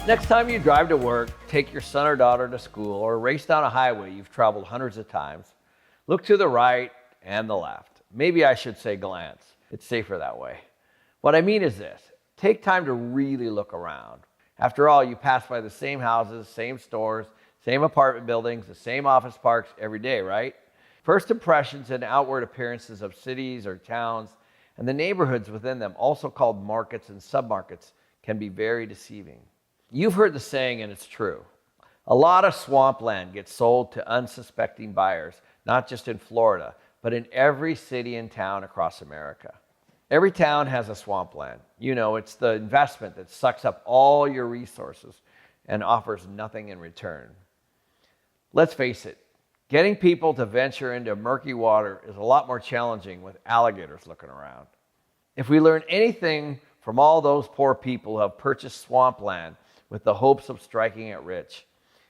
Next time you drive to work, take your son or daughter to school, or race down a highway you've traveled hundreds of times, look to the right and the left. Maybe I should say glance. It's safer that way. What I mean is this: take time to really look around. After all, you pass by the same houses, same stores, same apartment buildings, the same office parks every day, right? First impressions and outward appearances of cities or towns and the neighborhoods within them, also called markets and submarkets, can be very deceiving. You've heard the saying, and it's true. A lot of swampland gets sold to unsuspecting buyers, not just in Florida, but in every city and town across America. Every town has a swampland. You know, it's the investment that sucks up all your resources and offers nothing in return. Let's face it, getting people to venture into murky water is a lot more challenging with alligators looking around. If we learn anything from all those poor people who have purchased swampland with the hopes of striking it rich,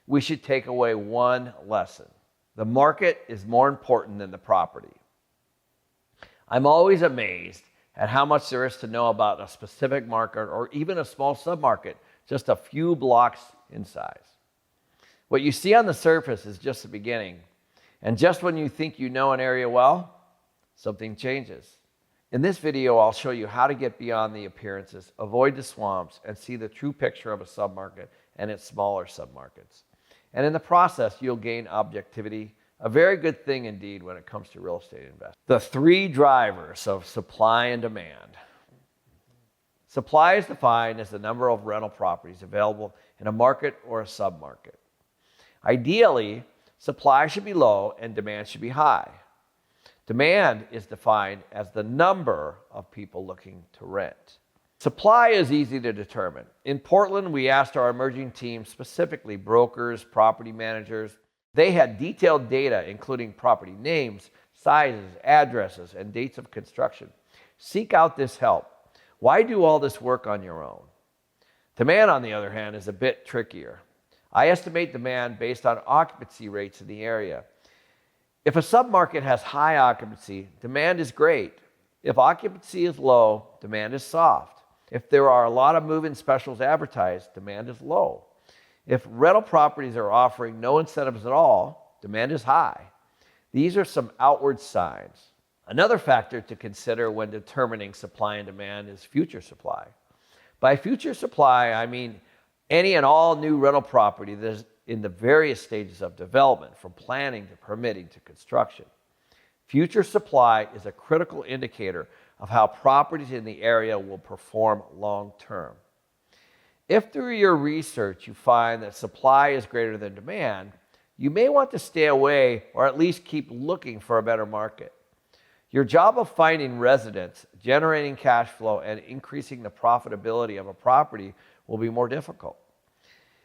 we should take away one lesson. The market is more important than the property. I'm always amazed at how much there is to know about a specific market or even a small submarket, just a few blocks in size. What you see on the surface is just the beginning. And just when you think you know an area well, something changes. In this video, I'll show you how to get beyond the appearances, avoid the swamps, and see the true picture of a submarket and its smaller submarkets. And in the process, you'll gain objectivity, a very good thing indeed when it comes to real estate investing. The three drivers of supply and demand. Supply is defined as the number of rental properties available in a market or a submarket. Ideally, supply should be low and demand should be high. Demand is defined as the number of people looking to rent. Supply is easy to determine. In Portland, we asked our emerging team, specifically brokers, property managers. They had detailed data, including property names, sizes, addresses, and dates of construction. Seek out this help. Why do all this work on your own? Demand, on the other hand, is a bit trickier. I estimate demand based on occupancy rates in the area. If a submarket has high occupancy, demand is great. If occupancy is low, demand is soft. If there are a lot of move-in specials advertised, demand is low. If rental properties are offering no incentives at all, demand is high. These are some outward signs. Another factor to consider when determining supply and demand is future supply. By future supply, I mean any and all new rental property that is in the various stages of development, from planning to permitting to construction. Future supply is a critical indicator of how properties in the area will perform long term. If through your research you find that supply is greater than demand, you may want to stay away or at least keep looking for a better market. Your job of finding residents, generating cash flow, and increasing the profitability of a property will be more difficult.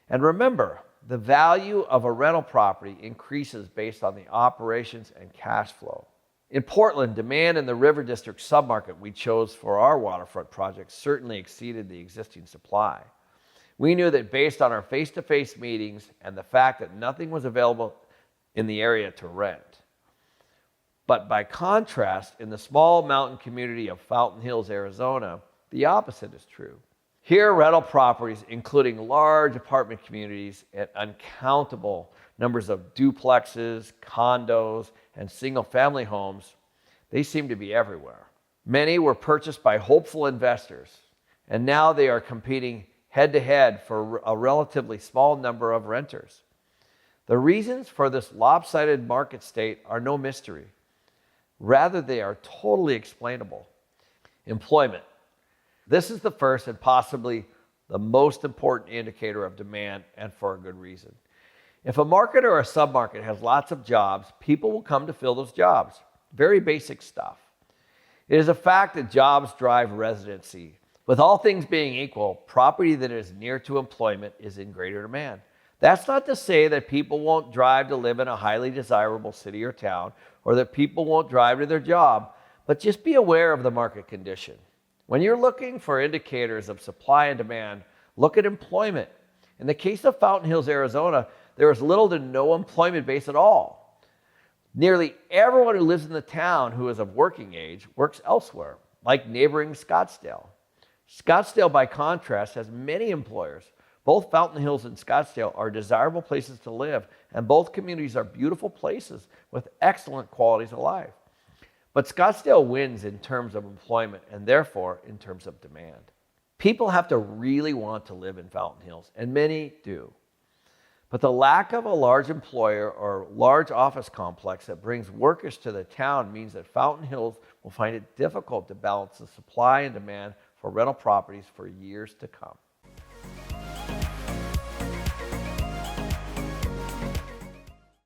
And remember, the value of a rental property increases based on the operations and cash flow. In Portland, demand in the River District submarket we chose for our waterfront project certainly exceeded the existing supply. We knew that based on our face-to-face meetings and the fact that nothing was available in the area to rent. But by contrast, in the small mountain community of Fountain Hills, Arizona, the opposite is true. Here, rental properties, including large apartment communities and uncountable numbers of duplexes, condos, and single-family homes, they seem to be everywhere. Many were purchased by hopeful investors, and now they are competing head-to-head for a relatively small number of renters. The reasons for this lopsided market state are no mystery. Rather, they are totally explainable. Employment. This is the first and possibly the most important indicator of demand, and for a good reason. If a market or a submarket has lots of jobs, people will come to fill those jobs. Very basic stuff. It is a fact that jobs drive residency. With all things being equal, property that is near to employment is in greater demand. That's not to say that people won't drive to live in a highly desirable city or town, or that people won't drive to their job, but just be aware of the market condition. When you're looking for indicators of supply and demand, look at employment. In the case of Fountain Hills, Arizona, there is little to no employment base at all. Nearly everyone who lives in the town who is of working age works elsewhere, like neighboring Scottsdale. Scottsdale, by contrast, has many employers, Both Fountain Hills and Scottsdale are desirable places to live, and both communities are beautiful places with excellent qualities of life. But Scottsdale wins in terms of employment and therefore in terms of demand. People have to really want to live in Fountain Hills, and many do. But the lack of a large employer or large office complex that brings workers to the town means that Fountain Hills will find it difficult to balance the supply and demand for rental properties for years to come.